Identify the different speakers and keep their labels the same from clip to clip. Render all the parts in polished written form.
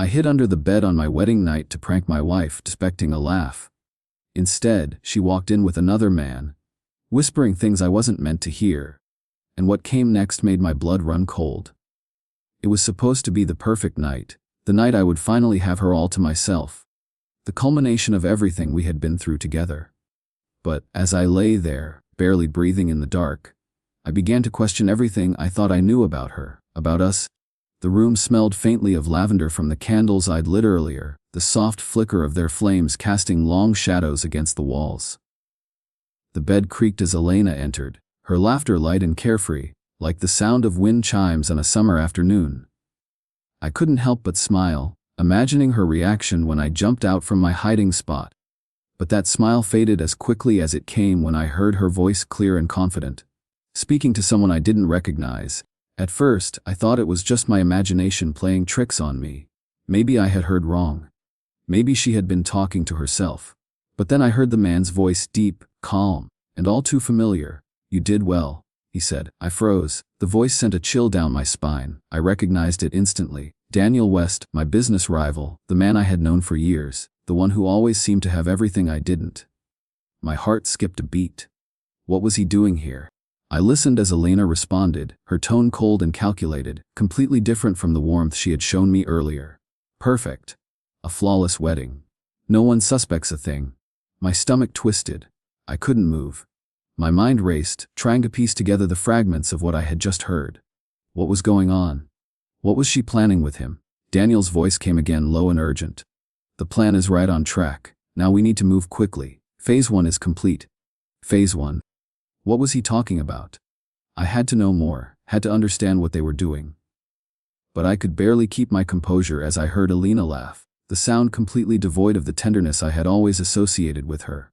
Speaker 1: I hid under the bed on my wedding night to prank my wife, expecting a laugh. Instead, she walked in with another man, whispering things I wasn't meant to hear, and what came next made my blood run cold. It was supposed to be the perfect night, the night I would finally have her all to myself, the culmination of everything we had been through together. But as I lay there, barely breathing in the dark, I began to question everything I thought I knew about her, about us. The room smelled faintly of lavender from the candles I'd lit earlier, the soft flicker of their flames casting long shadows against the walls. The bed creaked as Elena entered, her laughter light and carefree, like the sound of wind chimes on a summer afternoon. I couldn't help but smile, imagining her reaction when I jumped out from my hiding spot. But that smile faded as quickly as it came when I heard her voice clear and confident, speaking to someone I didn't recognize. At first, I thought it was just my imagination playing tricks on me. Maybe I had heard wrong. Maybe she had been talking to herself. But then I heard the man's voice, deep, calm, and all too familiar. "You did well," he said. I froze. The voice sent a chill down my spine. I recognized it instantly. Daniel West, my business rival, the man I had known for years, the one who always seemed to have everything I didn't. My heart skipped a beat. What was he doing here? I listened as Elena responded, her tone cold and calculated, completely different from the warmth she had shown me earlier. Perfect. A flawless wedding. No one suspects a thing. My stomach twisted. I couldn't move. My mind raced, trying to piece together the fragments of what I had just heard. What was going on? What was she planning with him? Daniel's voice came again, low and urgent. "The plan is right on track. Now we need to move quickly. Phase 1 is complete." Phase 1. What was he talking about? I had to know more, had to understand what they were doing. But I could barely keep my composure as I heard Elena laugh, the sound completely devoid of the tenderness I had always associated with her.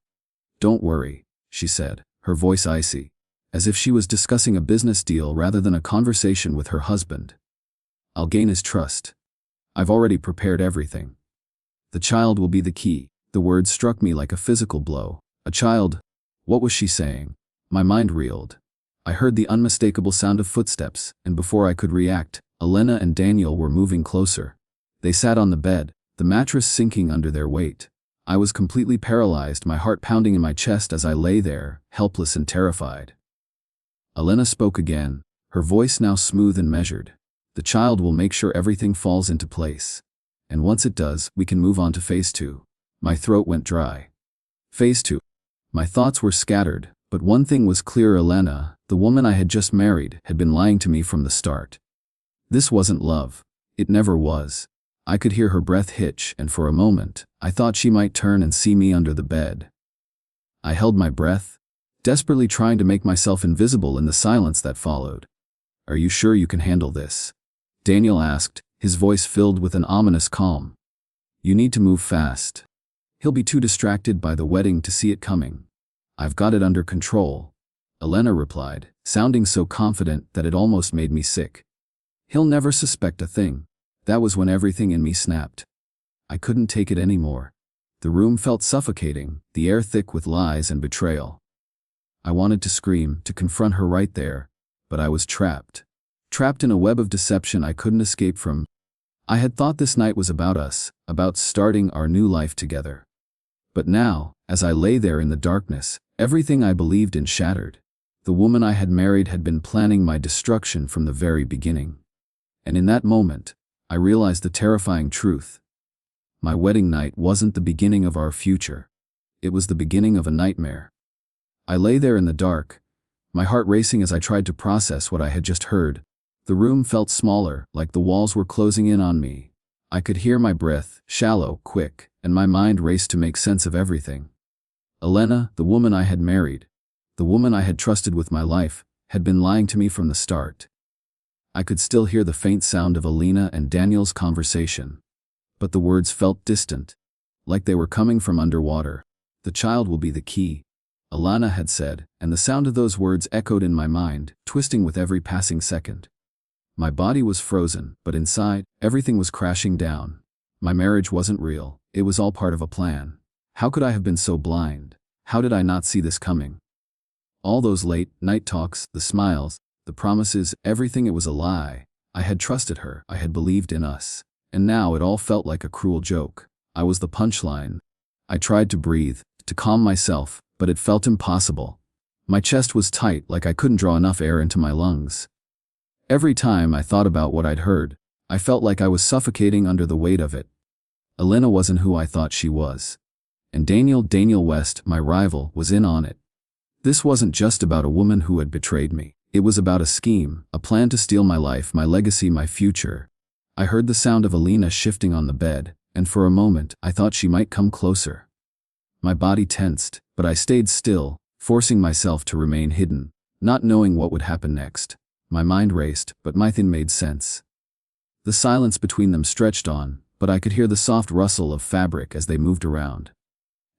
Speaker 1: "Don't worry," she said, her voice icy, as if she was discussing a business deal rather than a conversation with her husband. "I'll gain his trust. I've already prepared everything. The child will be the key." The word struck me like a physical blow. A child? What was she saying? My mind reeled. I heard the unmistakable sound of footsteps, and before I could react, Elena and Daniel were moving closer. They sat on the bed, the mattress sinking under their weight. I was completely paralyzed, my heart pounding in my chest as I lay there, helpless and terrified. Elena spoke again, her voice now smooth and measured. "The child will make sure everything falls into place. And once it does, we can move on to phase 2. My throat went dry. Phase 2. My thoughts were scattered. But one thing was clear: Elena, the woman I had just married, had been lying to me from the start. This wasn't love. It never was. I could hear her breath hitch, and for a moment, I thought she might turn and see me under the bed. I held my breath, desperately trying to make myself invisible in the silence that followed. "Are you sure you can handle this?" Daniel asked, his voice filled with an ominous calm. "You need to move fast. He'll be too distracted by the wedding to see it coming." "I've got it under control," Elena replied, sounding so confident that it almost made me sick. "He'll never suspect a thing." That was when everything in me snapped. I couldn't take it anymore. The room felt suffocating, the air thick with lies and betrayal. I wanted to scream, to confront her right there, but I was trapped. Trapped in a web of deception I couldn't escape from. I had thought this night was about us, about starting our new life together. But now, as I lay there in the darkness, everything I believed in shattered. The woman I had married had been planning my destruction from the very beginning. And in that moment, I realized the terrifying truth. My wedding night wasn't the beginning of our future. It was the beginning of a nightmare. I lay there in the dark, my heart racing as I tried to process what I had just heard. The room felt smaller, like the walls were closing in on me. I could hear my breath, shallow, quick, and my mind raced to make sense of everything. Elena, the woman I had married, the woman I had trusted with my life, had been lying to me from the start. I could still hear the faint sound of Elena and Daniel's conversation. But the words felt distant, like they were coming from underwater. "The child will be the key," Elena had said, and the sound of those words echoed in my mind, twisting with every passing second. My body was frozen, but inside, everything was crashing down. My marriage wasn't real, it was all part of a plan. How could I have been so blind? How did I not see this coming? All those late night talks, the smiles, the promises, everything, it was a lie. I had trusted her, I had believed in us. and now it all felt like a cruel joke. I was the punchline. I tried to breathe, to calm myself, but it felt impossible. My chest was tight, like I couldn't draw enough air into my lungs. Every time I thought about what I'd heard, I felt like I was suffocating under the weight of it. Elena wasn't who I thought she was. And Daniel West, my rival, was in on it. This wasn't just about a woman who had betrayed me. It was about a scheme, a plan to steal my life, my legacy, my future. I heard the sound of Elena shifting on the bed, and for a moment, I thought she might come closer. My body tensed, but I stayed still, forcing myself to remain hidden, not knowing what would happen next. My mind raced, but nothing made sense. The silence between them stretched on, but I could hear the soft rustle of fabric as they moved around.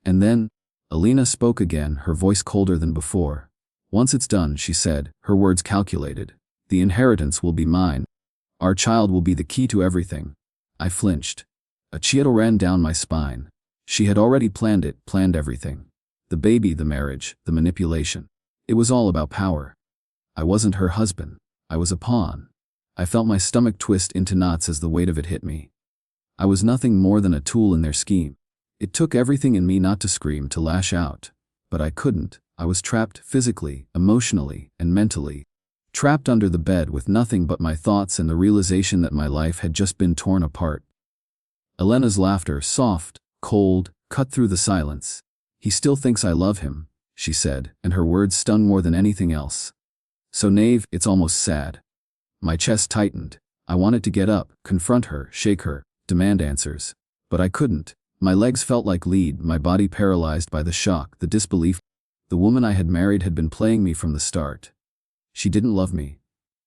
Speaker 1: And then, Elena spoke again, her voice colder than before. "Once it's done," she said, her words calculated. "The inheritance will be mine. Our child will be the key to everything." I flinched. A chill ran down my spine. She had already planned it, planned everything. The baby, the marriage, the manipulation. It was all about power. I wasn't her husband. I was a pawn. I felt my stomach twist into knots as the weight of it hit me. I was nothing more than a tool in their scheme. It took everything in me not to scream, to lash out. But I couldn't. I was trapped physically, emotionally, and mentally. Trapped under the bed with nothing but my thoughts and the realization that my life had just been torn apart. Elena's laughter, soft, cold, cut through the silence. "He still thinks I love him," she said, and her words stung more than anything else. "So naive, it's almost sad." My chest tightened. I wanted to get up, confront her, shake her, demand answers. But I couldn't. My legs felt like lead, my body paralyzed by the shock, the disbelief. The woman I had married had been playing me from the start. She didn't love me.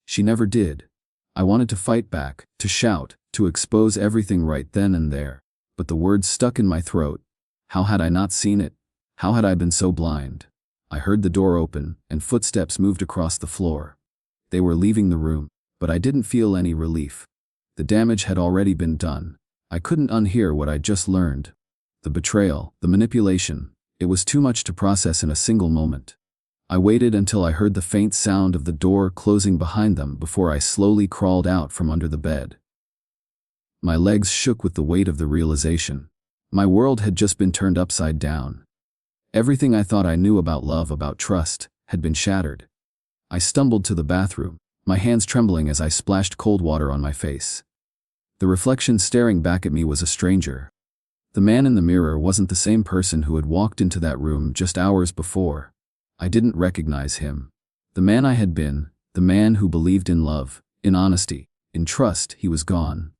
Speaker 1: She never did. I wanted to fight back, to shout, to expose everything right then and there. But the words stuck in my throat. How had I not seen it? How had I been so blind? I heard the door open, and footsteps moved across the floor. They were leaving the room, but I didn't feel any relief. The damage had already been done. I couldn't unhear what I'd just learned. The betrayal, the manipulation. It was too much to process in a single moment. I waited until I heard the faint sound of the door closing behind them before I slowly crawled out from under the bed. My legs shook with the weight of the realization. My world had just been turned upside down. Everything I thought I knew about love, about trust, had been shattered. I stumbled to the bathroom, my hands trembling as I splashed cold water on my face. The reflection staring back at me was a stranger. The man in the mirror wasn't the same person who had walked into that room just hours before. I didn't recognize him. The man I had been, the man who believed in love, in honesty, in trust, he was gone.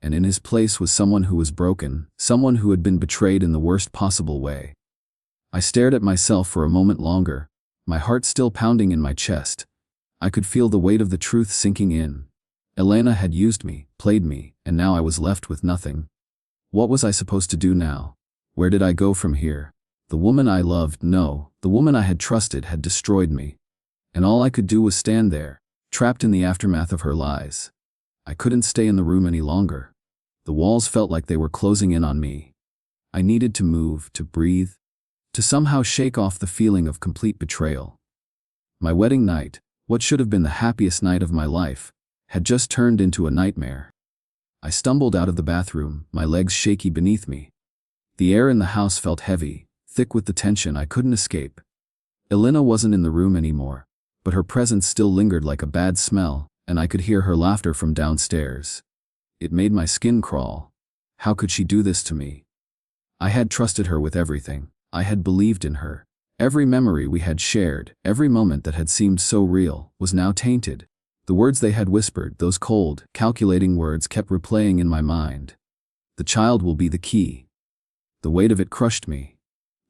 Speaker 1: And in his place was someone who was broken, someone who had been betrayed in the worst possible way. I stared at myself for a moment longer, my heart still pounding in my chest. I could feel the weight of the truth sinking in. Elena had used me, played me, and now I was left with nothing. What was I supposed to do now? Where did I go from here? The woman I loved, no, the woman I had trusted had destroyed me. And all I could do was stand there, trapped in the aftermath of her lies. I couldn't stay in the room any longer. The walls felt like they were closing in on me. I needed to move, to breathe, to somehow shake off the feeling of complete betrayal. My wedding night, what should have been the happiest night of my life, had just turned into a nightmare. I stumbled out of the bathroom, my legs shaky beneath me. The air in the house felt heavy, thick with the tension I couldn't escape. Elena wasn't in the room anymore, but her presence still lingered like a bad smell, and I could hear her laughter from downstairs. It made my skin crawl. How could she do this to me? I had trusted her with everything. I had believed in her. Every memory we had shared, every moment that had seemed so real, was now tainted. The words they had whispered, those cold, calculating words, kept replaying in my mind. The child will be the key. The weight of it crushed me.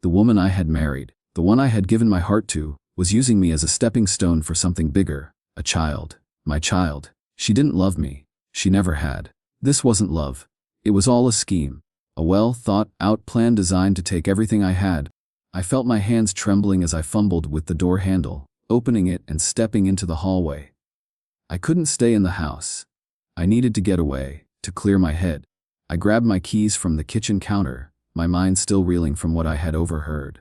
Speaker 1: The woman I had married, the one I had given my heart to, was using me as a stepping stone for something bigger, a child. My child. She didn't love me. She never had. This wasn't love. It was all a scheme. A well-thought-out plan designed to take everything I had. I felt my hands trembling as I fumbled with the door handle, opening it and stepping into the hallway. I couldn't stay in the house. I needed to get away, to clear my head. I grabbed my keys from the kitchen counter, my mind still reeling from what I had overheard.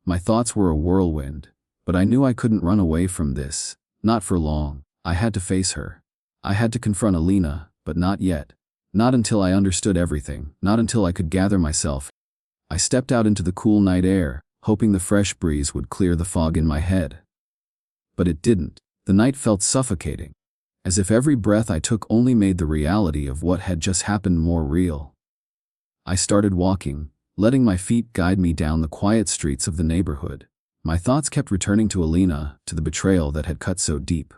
Speaker 1: My thoughts were a whirlwind, but I knew I couldn't run away from this, not for long. I had to face her. I had to confront Elena, but not yet. Not until I understood everything, not until I could gather myself. I stepped out into the cool night air, hoping the fresh breeze would clear the fog in my head. But it didn't. The night felt suffocating, as if every breath I took only made the reality of what had just happened more real. I started walking, letting my feet guide me down the quiet streets of the neighborhood. My thoughts kept returning to Alina, to the betrayal that had cut so deep.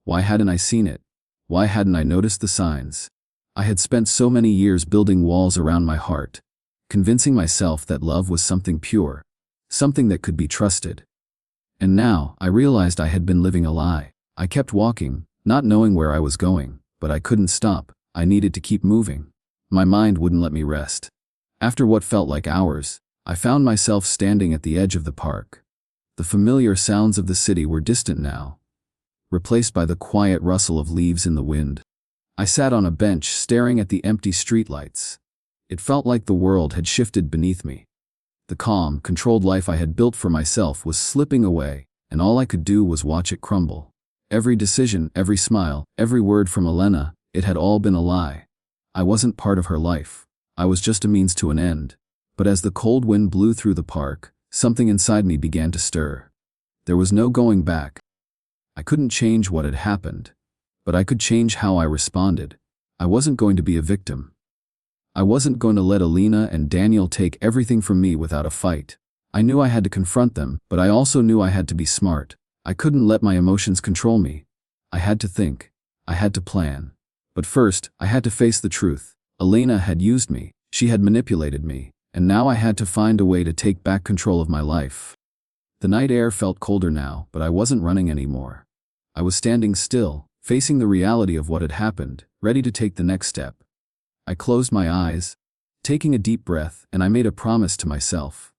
Speaker 1: Why hadn't I seen it? Why hadn't I noticed the signs? I had spent so many years building walls around my heart, convincing myself that love was something pure, something that could be trusted. And now, I realized I had been living a lie. I kept walking, not knowing where I was going, but I couldn't stop. I needed to keep moving. My mind wouldn't let me rest. After what felt like hours, I found myself standing at the edge of the park. The familiar sounds of the city were distant now, replaced by the quiet rustle of leaves in the wind. I sat on a bench staring at the empty streetlights. It felt like the world had shifted beneath me. The calm, controlled life I had built for myself was slipping away, and all I could do was watch it crumble. Every decision, every smile, every word from Elena, it had all been a lie. I wasn't part of her life. I was just a means to an end. But as the cold wind blew through the park, something inside me began to stir. There was no going back. I couldn't change what had happened, but I could change how I responded. I wasn't going to be a victim. I wasn't going to let Alina and Daniel take everything from me without a fight. I knew I had to confront them, but I also knew I had to be smart. I couldn't let my emotions control me. I had to think. I had to plan. But first, I had to face the truth. Alina had used me. She had manipulated me. And now I had to find a way to take back control of my life. The night air felt colder now, but I wasn't running anymore. I was standing still, facing the reality of what had happened, ready to take the next step. I closed my eyes, taking a deep breath, and I made a promise to myself.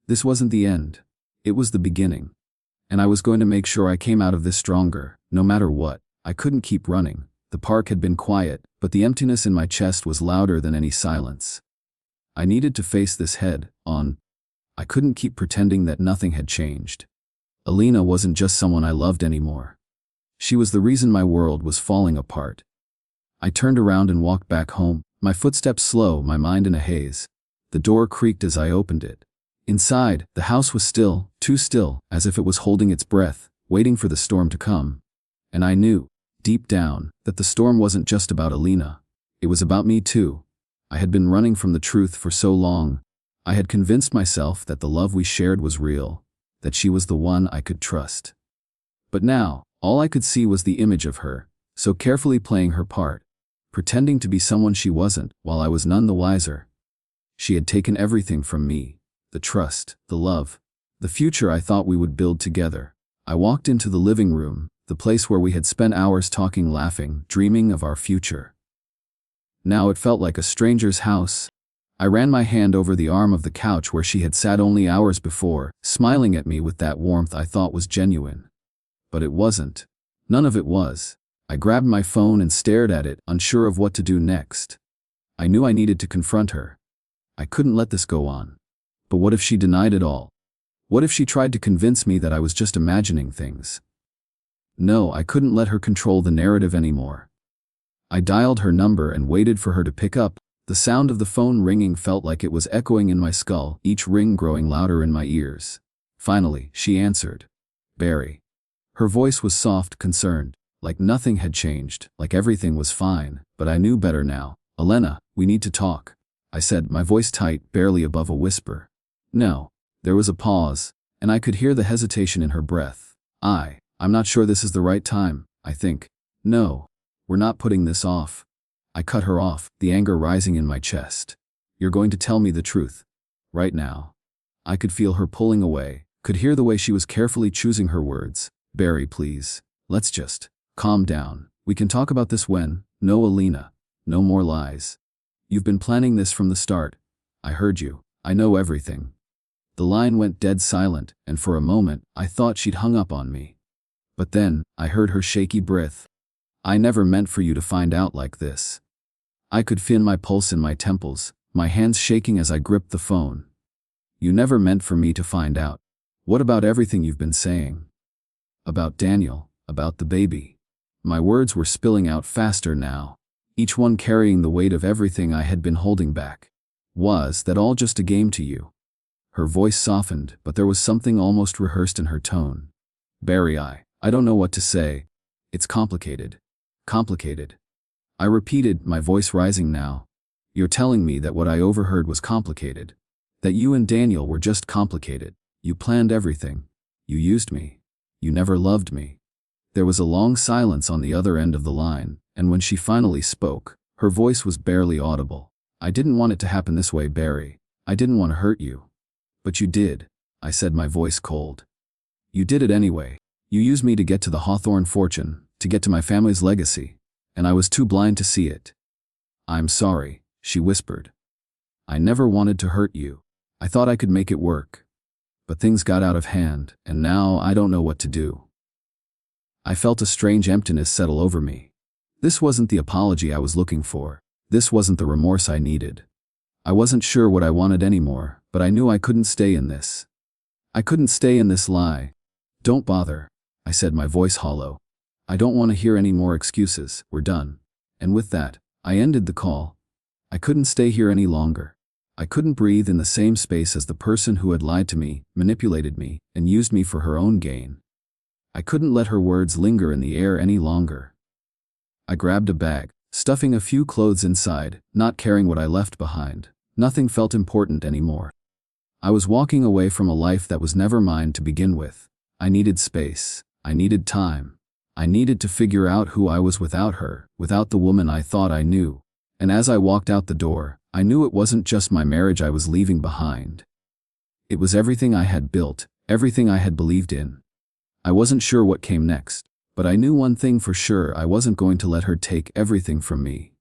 Speaker 1: This wasn't the end. It was the beginning. And I was going to make sure I came out of this stronger, no matter what. I couldn't keep running. The park had been quiet, but the emptiness in my chest was louder than any silence. I needed to face this head on. I couldn't keep pretending that nothing had changed. Alina wasn't just someone I loved anymore. She was the reason my world was falling apart. I turned around and walked back home, my footsteps slow, my mind in a haze. The door creaked as I opened it. Inside, the house was still, too still, as if it was holding its breath, waiting for the storm to come. And I knew, deep down, that the storm wasn't just about Alina. It was about me too. I had been running from the truth for so long. I had convinced myself that the love we shared was real, that she was the one I could trust. But now, all I could see was the image of her, so carefully playing her part, pretending to be someone she wasn't, while I was none the wiser. She had taken everything from me, the trust, the love, the future I thought we would build together. I walked into the living room, the place where we had spent hours talking, laughing, dreaming of our future. Now it felt like a stranger's house. I ran my hand over the arm of the couch where she had sat only hours before, smiling at me with that warmth I thought was genuine. But it wasn't. None of it was. I grabbed my phone and stared at it, unsure of what to do next. I knew I needed to confront her. I couldn't let this go on. But what if she denied it all? What if she tried to convince me that I was just imagining things? No, I couldn't let her control the narrative anymore. I dialed her number and waited for her to pick up. The sound of the phone ringing felt like it was echoing in my skull, each ring growing louder in my ears. Finally, she answered. Barry. Her voice was soft, concerned, like nothing had changed, like everything was fine, but I knew better now. Elena, we need to talk, I said, my voice tight, barely above a whisper. No. There was a pause, and I could hear the hesitation in her breath. I'm not sure this is the right time, I think. No. We're not putting this off. I cut her off, the anger rising in my chest. You're going to tell me the truth. Right now. I could feel her pulling away, could hear the way she was carefully choosing her words. Barry, please. Let's just calm down. We can talk about this when. No, Alina. No more lies. You've been planning this from the start. I heard you. I know everything. The line went dead silent, and for a moment, I thought she'd hung up on me. But then, I heard her shaky breath. I never meant for you to find out like this. I could feel my pulse in my temples, my hands shaking as I gripped the phone. You never meant for me to find out. What about everything you've been saying? About Daniel, about the baby. My words were spilling out faster now. each one carrying the weight of everything I had been holding back. Was that all just a game to you? Her voice softened, but there was something almost rehearsed in her tone. Barry, I don't know what to say. It's complicated. Complicated. I repeated, my voice rising now. You're telling me that what I overheard was complicated. That you and Daniel were just complicated. You planned everything. You used me. You never loved me. There was a long silence on the other end of the line, and when she finally spoke, her voice was barely audible. I didn't want it to happen this way, Barry. I didn't want to hurt you. But you did, I said, my voice cold. You did it anyway. You used me to get to the Hawthorne fortune, to get to my family's legacy, and I was too blind to see it. I'm sorry, she whispered. I never wanted to hurt you. I thought I could make it work. But things got out of hand, and now I don't know what to do. I felt a strange emptiness settle over me. This wasn't the apology I was looking for. This wasn't the remorse I needed. I wasn't sure what I wanted anymore, but I knew I couldn't stay in this. I couldn't stay in this lie. Don't bother, I said, my voice hollow. I don't want to hear any more excuses. We're done. And with that, I ended the call. I couldn't stay here any longer. I couldn't breathe in the same space as the person who had lied to me, manipulated me, and used me for her own gain. I couldn't let her words linger in the air any longer. I grabbed a bag, stuffing a few clothes inside, not caring what I left behind. Nothing felt important anymore. I was walking away from a life that was never mine to begin with. I needed space. I needed time. I needed to figure out who I was without her, without the woman I thought I knew. And as I walked out the door, I knew it wasn't just my marriage I was leaving behind. It was everything I had built, everything I had believed in. I wasn't sure what came next, but I knew one thing for sure: I wasn't going to let her take everything from me.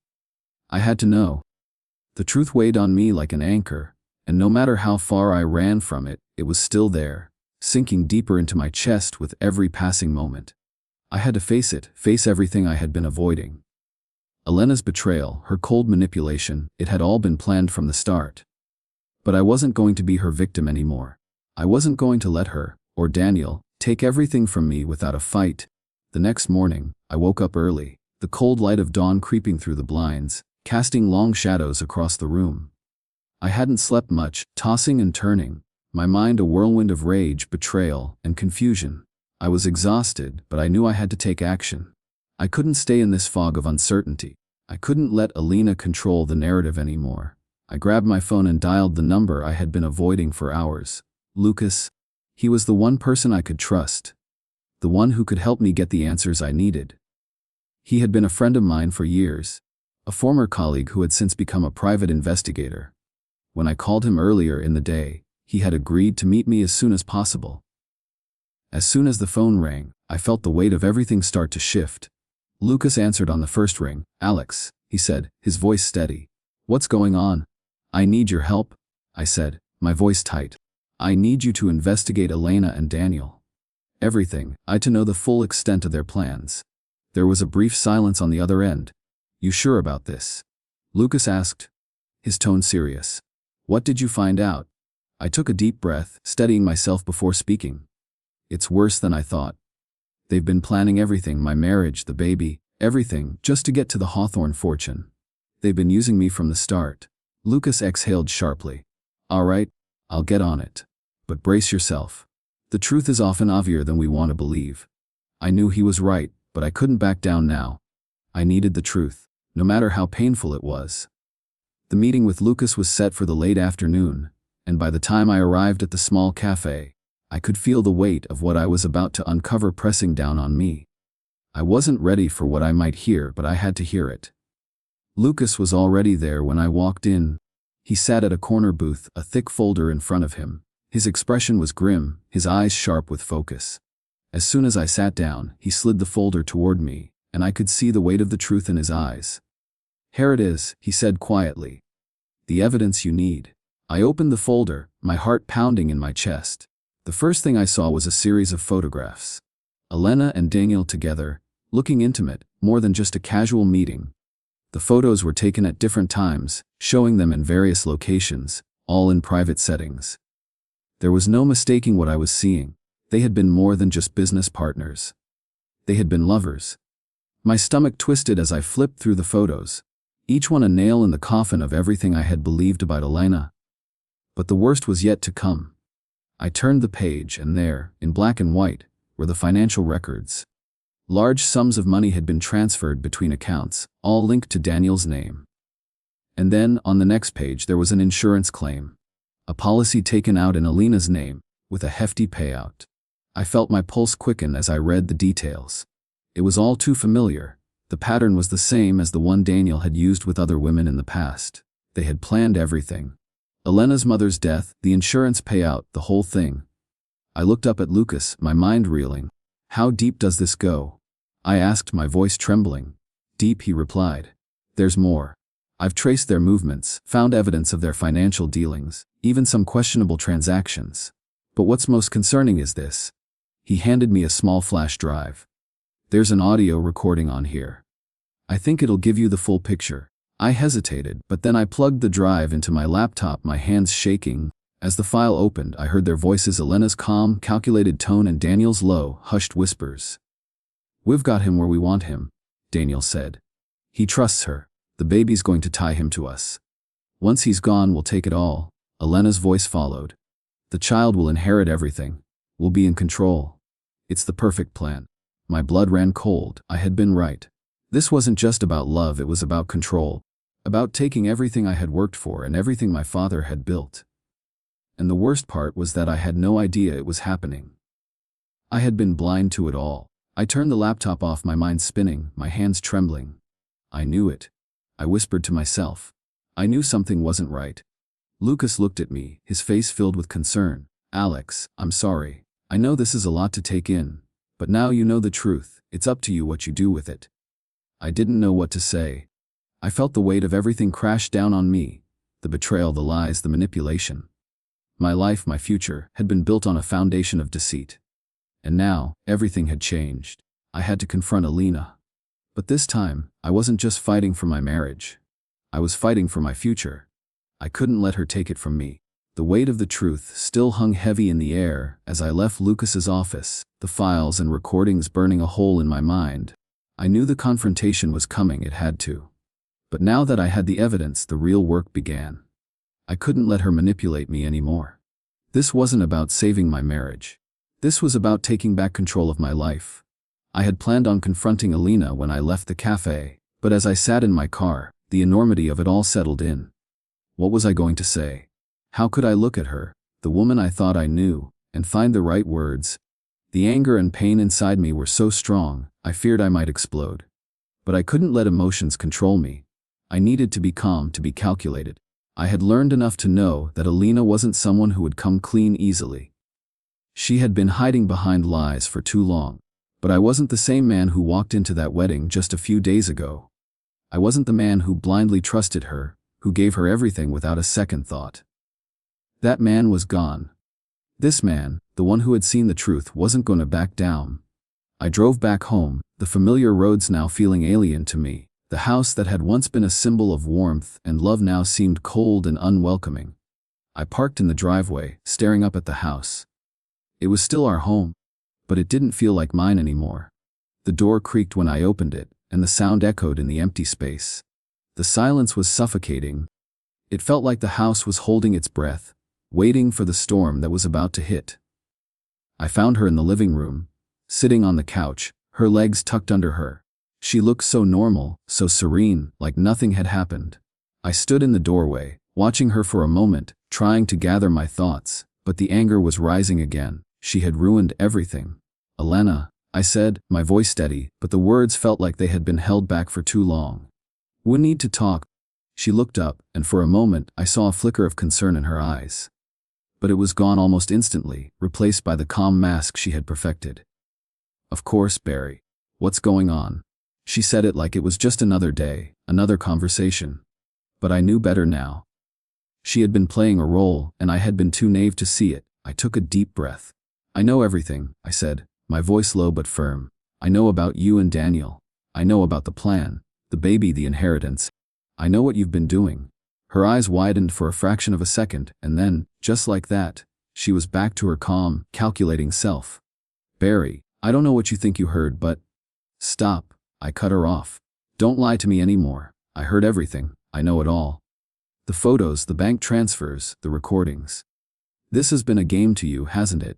Speaker 1: I had to know. The truth weighed on me like an anchor, and no matter how far I ran from it, it was still there, sinking deeper into my chest with every passing moment. I had to face it, face everything I had been avoiding. Elena's betrayal, her cold manipulation, it had all been planned from the start. But I wasn't going to be her victim anymore. I wasn't going to let her, or Daniel, take everything from me without a fight. The next morning, I woke up early, the cold light of dawn creeping through the blinds, casting long shadows across the room. I hadn't slept much, tossing and turning, my mind a whirlwind of rage, betrayal, and confusion. I was exhausted, but I knew I had to take action. I couldn't stay in this fog of uncertainty. I couldn't let Alina control the narrative anymore. I grabbed my phone and dialed the number I had been avoiding for hours. Lucas. He was the one person I could trust. The one who could help me get the answers I needed. He had been a friend of mine for years. A former colleague who had since become a private investigator. When I called him earlier in the day, he had agreed to meet me as soon as possible. As soon as the phone rang, I felt the weight of everything start to shift. Lucas answered on the first ring. Alex, he said, his voice steady. What's going on? I need your help, I said, my voice tight. I need you to investigate Elena and Daniel. Everything, to know the full extent of their plans. There was a brief silence on the other end. You sure about this? Lucas asked, his tone serious. What did you find out? I took a deep breath, steadying myself before speaking. It's worse than I thought. They've been planning everything, my marriage, the baby, everything, just to get to the Hawthorne fortune. They've been using me from the start. Lucas exhaled sharply. All right, I'll get on it. But brace yourself. The truth is often obviouser than we want to believe. I knew he was right, but I couldn't back down now. I needed the truth, no matter how painful it was. The meeting with Lucas was set for the late afternoon, and by the time I arrived at the small cafe, I could feel the weight of what I was about to uncover pressing down on me. I wasn't ready for what I might hear, but I had to hear it. Lucas was already there when I walked in. He sat at a corner booth, a thick folder in front of him. His expression was grim, his eyes sharp with focus. As soon as I sat down, he slid the folder toward me, and I could see the weight of the truth in his eyes. Here it is, he said quietly. The evidence you need. I opened the folder, my heart pounding in my chest. The first thing I saw was a series of photographs. Elena and Daniel together, looking intimate, more than just a casual meeting. The photos were taken at different times, showing them in various locations, all in private settings. There was no mistaking what I was seeing. They had been more than just business partners. They had been lovers. My stomach twisted as I flipped through the photos, each one a nail in the coffin of everything I had believed about Elena. But the worst was yet to come. I turned the page and there, in black and white, were the financial records. Large sums of money had been transferred between accounts, all linked to Daniel's name. And then, on the next page, there was an insurance claim. A policy taken out in Elena's name, with a hefty payout. I felt my pulse quicken as I read the details. It was all too familiar. The pattern was the same as the one Daniel had used with other women in the past. They had planned everything. Elena's mother's death, the insurance payout, the whole thing. I looked up at Lucas, my mind reeling. How deep does this go? I asked, my voice trembling. Deep, he replied. There's more. I've traced their movements, found evidence of their financial dealings, even some questionable transactions. But what's most concerning is this. He handed me a small flash drive. There's an audio recording on here. I think it'll give you the full picture. I hesitated, but then I plugged the drive into my laptop, my hands shaking. As the file opened, I heard their voices, Elena's calm, calculated tone and Daniel's low, hushed whispers. We've got him where we want him, Daniel said. He trusts her. The baby's going to tie him to us. Once he's gone, we'll take it all. Elena's voice followed. The child will inherit everything. We'll be in control. It's the perfect plan. My blood ran cold. I had been right. This wasn't just about love, it was about control. About taking everything I had worked for and everything my father had built. And the worst part was that I had no idea it was happening. I had been blind to it all. I turned the laptop off, my mind spinning, my hands trembling. I knew it. I whispered to myself. I knew something wasn't right. Lucas looked at me, his face filled with concern. Alex, I'm sorry. I know this is a lot to take in. But now you know the truth. It's up to you what you do with it. I didn't know what to say. I felt the weight of everything crash down on me. The betrayal, the lies, the manipulation. My life, my future, had been built on a foundation of deceit. And now, everything had changed. I had to confront Elena. But this time, I wasn't just fighting for my marriage. I was fighting for my future. I couldn't let her take it from me. The weight of the truth still hung heavy in the air as I left Lucas's office, the files and recordings burning a hole in my mind. I knew the confrontation was coming, it had to. But now that I had the evidence, the real work began. I couldn't let her manipulate me anymore. This wasn't about saving my marriage. This was about taking back control of my life. I had planned on confronting Elena when I left the cafe, but as I sat in my car, the enormity of it all settled in. What was I going to say? How could I look at her, the woman I thought I knew, and find the right words? The anger and pain inside me were so strong, I feared I might explode. But I couldn't let emotions control me. I needed to be calm, to be calculated. I had learned enough to know that Elena wasn't someone who would come clean easily. She had been hiding behind lies for too long. But I wasn't the same man who walked into that wedding just a few days ago. I wasn't the man who blindly trusted her, who gave her everything without a second thought. That man was gone. This man, the one who had seen the truth, wasn't going to back down. I drove back home, the familiar roads now feeling alien to me. The house that had once been a symbol of warmth and love now seemed cold and unwelcoming. I parked in the driveway, staring up at the house. It was still our home, but it didn't feel like mine anymore. The door creaked when I opened it, and the sound echoed in the empty space. The silence was suffocating. It felt like the house was holding its breath, waiting for the storm that was about to hit. I found her in the living room, sitting on the couch, her legs tucked under her. She looked so normal, so serene, like nothing had happened. I stood in the doorway, watching her for a moment, trying to gather my thoughts, but the anger was rising again. She had ruined everything. Elena, I said, my voice steady, but the words felt like they had been held back for too long. We need to talk. She looked up, and for a moment I saw a flicker of concern in her eyes. But it was gone almost instantly, replaced by the calm mask she had perfected. Of course, Barry. What's going on? She said it like it was just another day, another conversation. But I knew better now. She had been playing a role, and I had been too naive to see it. I took a deep breath. I know everything, I said, my voice low but firm. I know about you and Daniel. I know about the plan, the baby, the inheritance. I know what you've been doing. Her eyes widened for a fraction of a second, and then, just like that, she was back to her calm, calculating self. Barry, I don't know what you think you heard, but... Stop. I cut her off. Don't lie to me anymore. I heard everything. I know it all. The photos, the bank transfers, the recordings. This has been a game to you, hasn't it?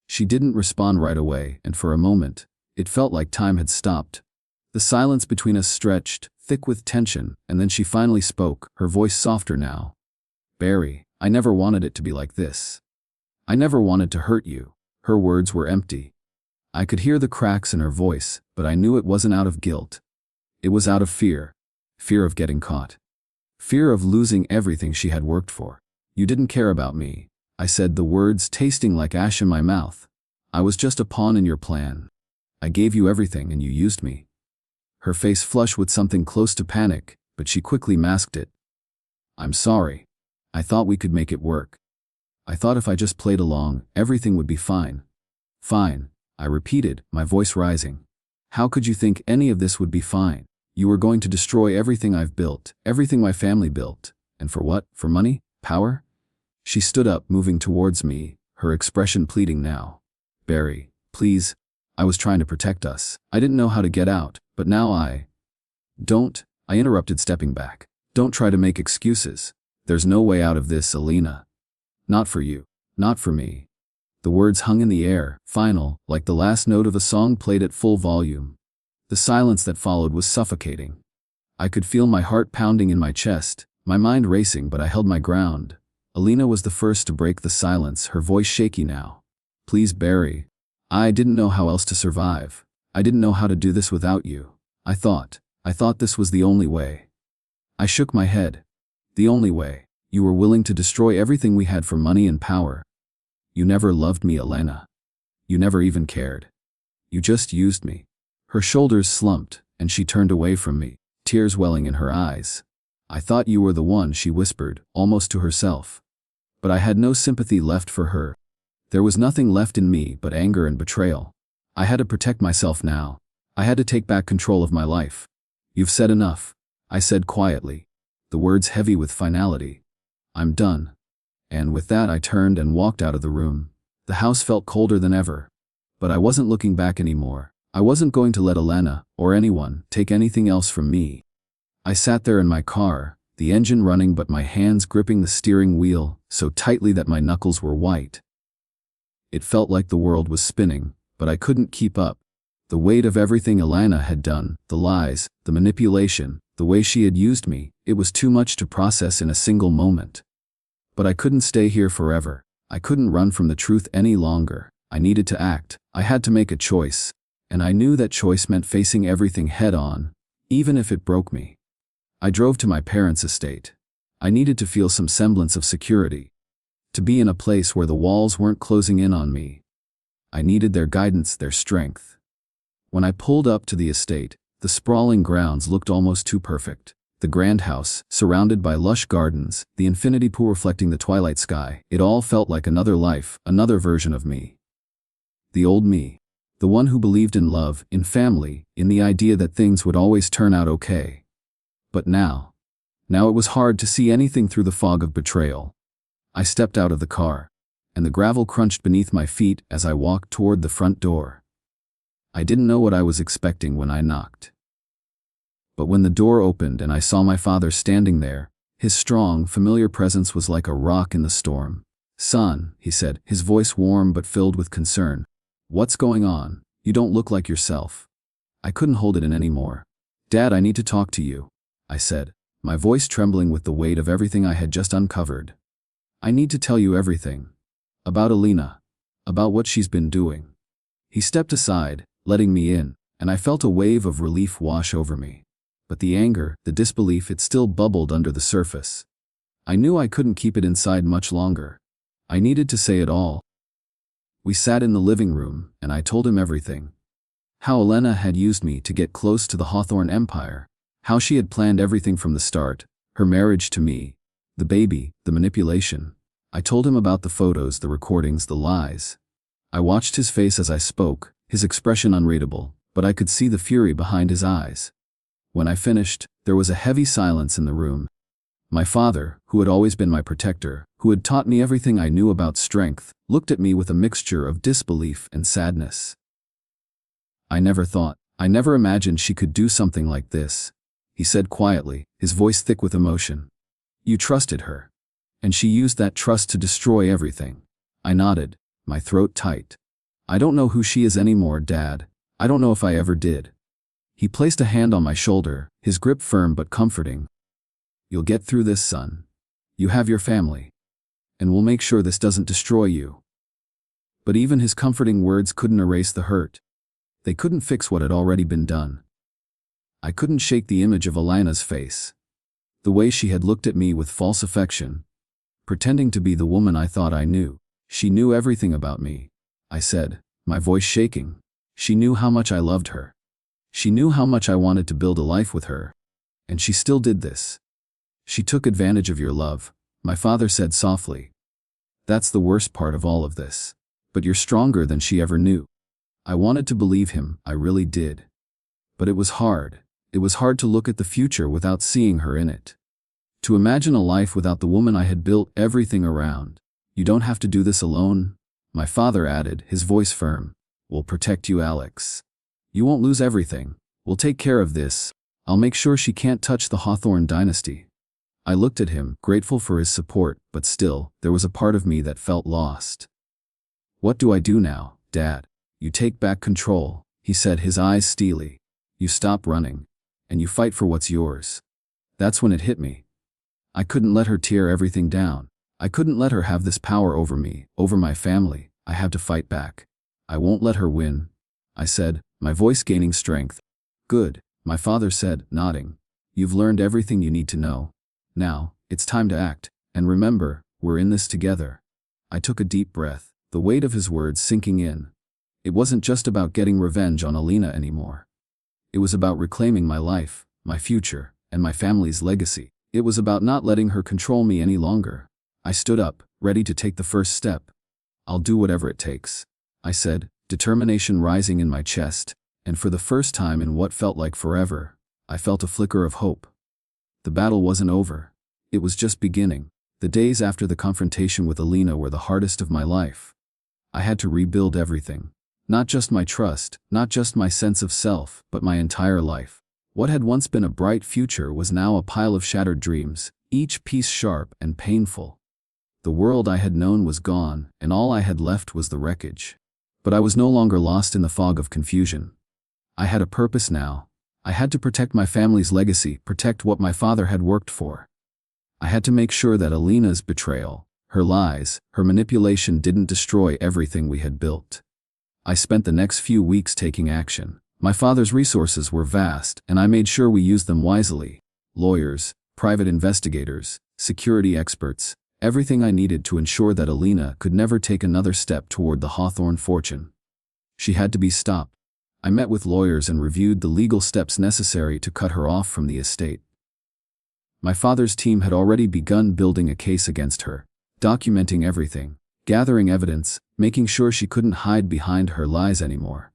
Speaker 1: She didn't respond right away, and for a moment, it felt like time had stopped. The silence between us stretched, thick with tension, and then she finally spoke, her voice softer now. Barry, I never wanted it to be like this. I never wanted to hurt you. Her words were empty. I could hear the cracks in her voice, but I knew it wasn't out of guilt. It was out of fear. Fear of getting caught. Fear of losing everything she had worked for. You didn't care about me, I said, the words tasting like ash in my mouth. I was just a pawn in your plan. I gave you everything and you used me. Her face flushed with something close to panic, but she quickly masked it. I'm sorry. I thought we could make it work. I thought if I just played along, everything would be fine. Fine, I repeated, my voice rising. How could you think any of this would be fine? You were going to destroy everything I've built, everything my family built. And for what? For money? Power? She stood up, moving towards me, her expression pleading now. Barry, please. I was trying to protect us. I didn't know how to get out, but now Don't, I interrupted, stepping back. Don't try to make excuses. There's no way out of this, Alina. Not for you. Not for me. The words hung in the air, final, like the last note of a song played at full volume. The silence that followed was suffocating. I could feel my heart pounding in my chest, my mind racing, but I held my ground. Alina was the first to break the silence, her voice shaky now. Please, Barry. I didn't know how else to survive. I didn't know how to do this without you. I thought this was the only way. I shook my head. The only way. You were willing to destroy everything we had for money and power. You never loved me, Elena. You never even cared. You just used me. Her shoulders slumped, and she turned away from me, tears welling in her eyes. I thought you were the one, she whispered, almost to herself. But I had no sympathy left for her. There was nothing left in me but anger and betrayal. I had to protect myself now. I had to take back control of my life. You've said enough, I said quietly, the words heavy with finality. I'm done. And with that I turned and walked out of the room. The house felt colder than ever. But I wasn't looking back anymore. I wasn't going to let Elena, or anyone, take anything else from me. I sat there in my car, the engine running but my hands gripping the steering wheel so tightly that my knuckles were white. It felt like the world was spinning, but I couldn't keep up. The weight of everything Elena had done, the lies, the manipulation, the way she had used me, it was too much to process in a single moment. But I couldn't stay here forever. I couldn't run from the truth any longer. I needed to act. I had to make a choice. And I knew that choice meant facing everything head on, even if it broke me. I drove to my parents' estate. I needed to feel some semblance of security. To be in a place where the walls weren't closing in on me. I needed their guidance, their strength. When I pulled up to the estate, the sprawling grounds looked almost too perfect. The grand house, surrounded by lush gardens, the infinity pool reflecting the twilight sky, it all felt like another life, another version of me. The old me. The one who believed in love, in family, in the idea that things would always turn out okay. But now it was hard to see anything through the fog of betrayal. I stepped out of the car, and the gravel crunched beneath my feet as I walked toward the front door. I didn't know what I was expecting when I knocked. But when the door opened and I saw my father standing there, his strong, familiar presence was like a rock in the storm. Son, he said, his voice warm but filled with concern. What's going on? You don't look like yourself. I couldn't hold it in anymore. Dad, I need to talk to you, I said, my voice trembling with the weight of everything I had just uncovered. I need to tell you everything. About Alina. About what she's been doing. He stepped aside, letting me in, and I felt a wave of relief wash over me. But the anger, the disbelief, it still bubbled under the surface. I knew I couldn't keep it inside much longer. I needed to say it all. We sat in the living room, and I told him everything. How Elena had used me to get close to the Hawthorne empire. How she had planned everything from the start, her marriage to me, the baby, the manipulation. I told him about the photos, the recordings, the lies. I watched his face as I spoke, his expression unreadable, but I could see the fury behind his eyes. When I finished, there was a heavy silence in the room. My father, who had always been my protector, who had taught me everything I knew about strength, looked at me with a mixture of disbelief and sadness. I never thought I never imagined she could do something like this, he said quietly, his voice thick with emotion. You trusted her. And she used that trust to destroy everything. I nodded, my throat tight. I don't know who she is anymore, Dad. I don't know if I ever did. He placed a hand on my shoulder, his grip firm but comforting. You'll get through this, son. You have your family. And we'll make sure this doesn't destroy you. But even his comforting words couldn't erase the hurt. They couldn't fix what had already been done. I couldn't shake the image of Alana's face. The way she had looked at me with false affection, pretending to be the woman I thought I knew. She knew everything about me, I said, my voice shaking. She knew how much I loved her. She knew how much I wanted to build a life with her. And she still did this. She took advantage of your love, my father said softly. That's the worst part of all of this. But you're stronger than she ever knew. I wanted to believe him, I really did. But it was hard. It was hard to look at the future without seeing her in it. To imagine a life without the woman I had built everything around. You don't have to do this alone, my father added, his voice firm. We'll protect you, Alex. You won't lose everything. We'll take care of this. I'll make sure she can't touch the Hawthorne dynasty. I looked at him, grateful for his support, but still, there was a part of me that felt lost. What do I do now, Dad? You take back control, he said, his eyes steely. You stop running. And you fight for what's yours. That's when it hit me. I couldn't let her tear everything down. I couldn't let her have this power over me, over my family. I had to fight back. I won't let her win, I said, my voice gaining strength. Good, my father said, nodding. You've learned everything you need to know. Now, it's time to act. And remember, we're in this together. I took a deep breath, the weight of his words sinking in. It wasn't just about getting revenge on Alina anymore. It was about reclaiming my life, my future, and my family's legacy. It was about not letting her control me any longer. I stood up, ready to take the first step. I'll do whatever it takes, I said, determination rising in my chest, and for the first time in what felt like forever, I felt a flicker of hope. The battle wasn't over. It was just beginning. The days after the confrontation with Alina were the hardest of my life. I had to rebuild everything. Not just my trust, not just my sense of self, but my entire life. What had once been a bright future was now a pile of shattered dreams, each piece sharp and painful. The world I had known was gone, and all I had left was the wreckage. But I was no longer lost in the fog of confusion. I had a purpose now. I had to protect my family's legacy, protect what my father had worked for. I had to make sure that Alina's betrayal, her lies, her manipulation didn't destroy everything we had built. I spent the next few weeks taking action. My father's resources were vast, and I made sure we used them wisely. Lawyers, private investigators, security experts, everything I needed to ensure that Alina could never take another step toward the Hawthorne fortune. She had to be stopped. I met with lawyers and reviewed the legal steps necessary to cut her off from the estate. My father's team had already begun building a case against her, documenting everything, gathering evidence, making sure she couldn't hide behind her lies anymore.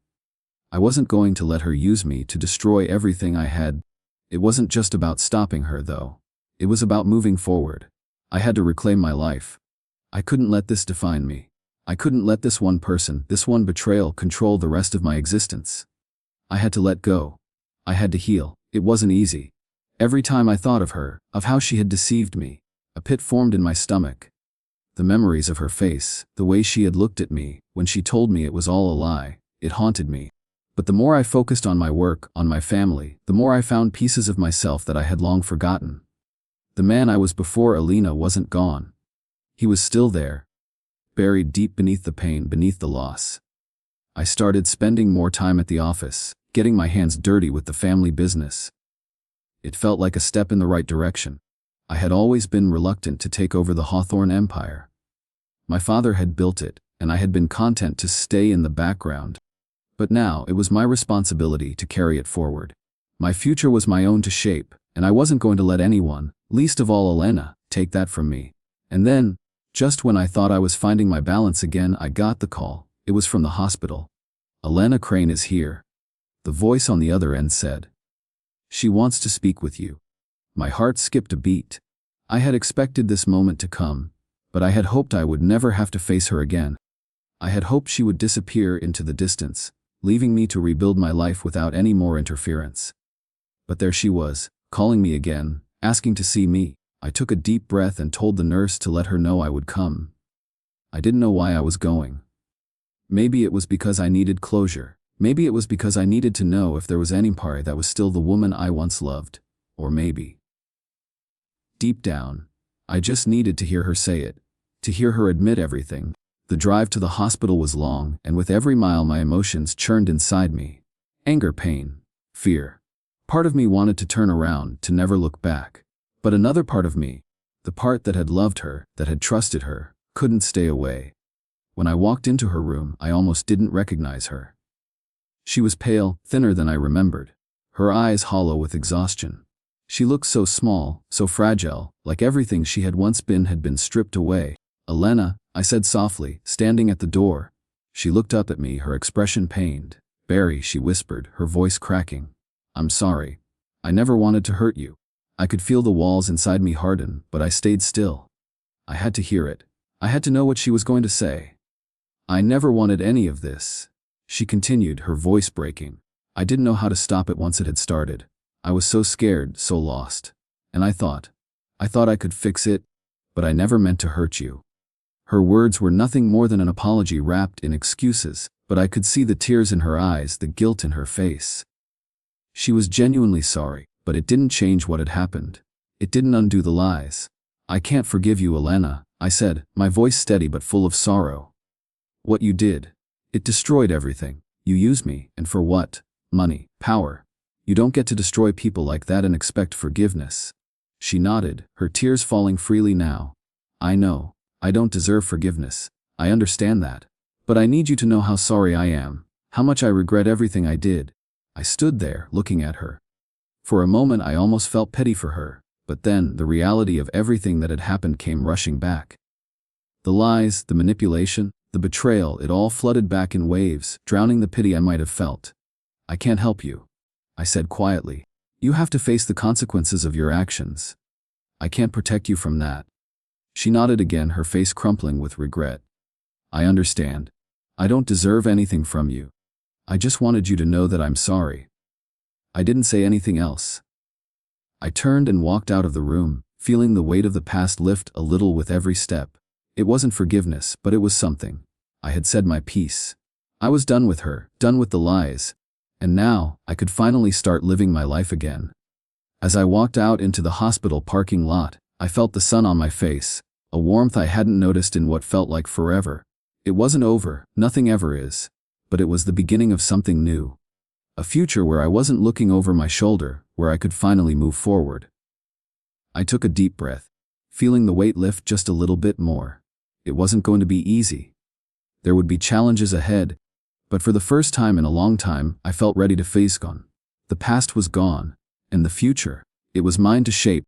Speaker 1: I wasn't going to let her use me to destroy everything I had. It wasn't just about stopping her, though. It was about moving forward. I had to reclaim my life. I couldn't let this define me. I couldn't let this one person, this one betrayal control the rest of my existence. I had to let go. I had to heal. It wasn't easy. Every time I thought of her, of how she had deceived me, a pit formed in my stomach. The memories of her face, the way she had looked at me, when she told me it was all a lie, it haunted me. But the more I focused on my work, on my family, the more I found pieces of myself that I had long forgotten. The man I was before Alina wasn't gone. He was still there, buried deep beneath the pain, beneath the loss. I started spending more time at the office, getting my hands dirty with the family business. It felt like a step in the right direction. I had always been reluctant to take over the Hawthorne empire. My father had built it, and I had been content to stay in the background. But now it was my responsibility to carry it forward. My future was my own to shape, and I wasn't going to let anyone, least of all Elena, take that from me. And then, just when I thought I was finding my balance again, I got the call. It was from the hospital. Elena Crane is here. The voice on the other end said. She wants to speak with you. My heart skipped a beat. I had expected this moment to come, but I had hoped I would never have to face her again. I had hoped she would disappear into the distance, leaving me to rebuild my life without any more interference. But there she was, calling me again, asking to see me. I took a deep breath and told the nurse to let her know I would come. I didn't know why I was going. Maybe it was because I needed closure. Maybe it was because I needed to know if there was any part that was still the woman I once loved. Or maybe, deep down, I just needed to hear her say it, to hear her admit everything. The drive to the hospital was long, and with every mile my emotions churned inside me. Anger, pain, fear. Part of me wanted to turn around, to never look back. But another part of me, the part that had loved her, that had trusted her, couldn't stay away. When I walked into her room, I almost didn't recognize her. She was pale, thinner than I remembered, her eyes hollow with exhaustion. She looked so small, so fragile, like everything she had once been had been stripped away. "Elena," I said softly, standing at the door. She looked up at me, her expression pained. "Barry," she whispered, her voice cracking. "I'm sorry. I never wanted to hurt you." I could feel the walls inside me harden, but I stayed still. I had to hear it. I had to know what she was going to say. "I never wanted any of this," she continued, her voice breaking. I didn't know how to stop it once it had started. I was so scared, so lost. And I thought I could fix it, but I never meant to hurt you. Her words were nothing more than an apology wrapped in excuses, but I could see the tears in her eyes, the guilt in her face. She was genuinely sorry, but it didn't change what had happened. It didn't undo the lies. "I can't forgive you, Elena," I said, my voice steady but full of sorrow. "What you did, it destroyed everything. You used me, and for what? Money, power. You don't get to destroy people like that and expect forgiveness." She nodded, her tears falling freely now. "I know. I don't deserve forgiveness. I understand that. But I need you to know how sorry I am, how much I regret everything I did." I stood there, looking at her. For a moment I almost felt pity for her, but then the reality of everything that had happened came rushing back. The lies, the manipulation, the betrayal, it all flooded back in waves, drowning the pity I might have felt. "I can't help you," I said quietly. "You have to face the consequences of your actions. I can't protect you from that." She nodded again, her face crumpling with regret. "I understand. I don't deserve anything from you. I just wanted you to know that I'm sorry." I didn't say anything else. I turned and walked out of the room, feeling the weight of the past lift a little with every step. It wasn't forgiveness, but it was something. I had said my piece. I was done with her, done with the lies. And now, I could finally start living my life again. As I walked out into the hospital parking lot, I felt the sun on my face, a warmth I hadn't noticed in what felt like forever. It wasn't over, nothing ever is. But it was the beginning of something new. A future where I wasn't looking over my shoulder, where I could finally move forward. I took a deep breath, feeling the weight lift just a little bit more. It wasn't going to be easy. There would be challenges ahead, but for the first time in a long time, I felt ready to face on. The past was gone, and the future, it was mine to shape.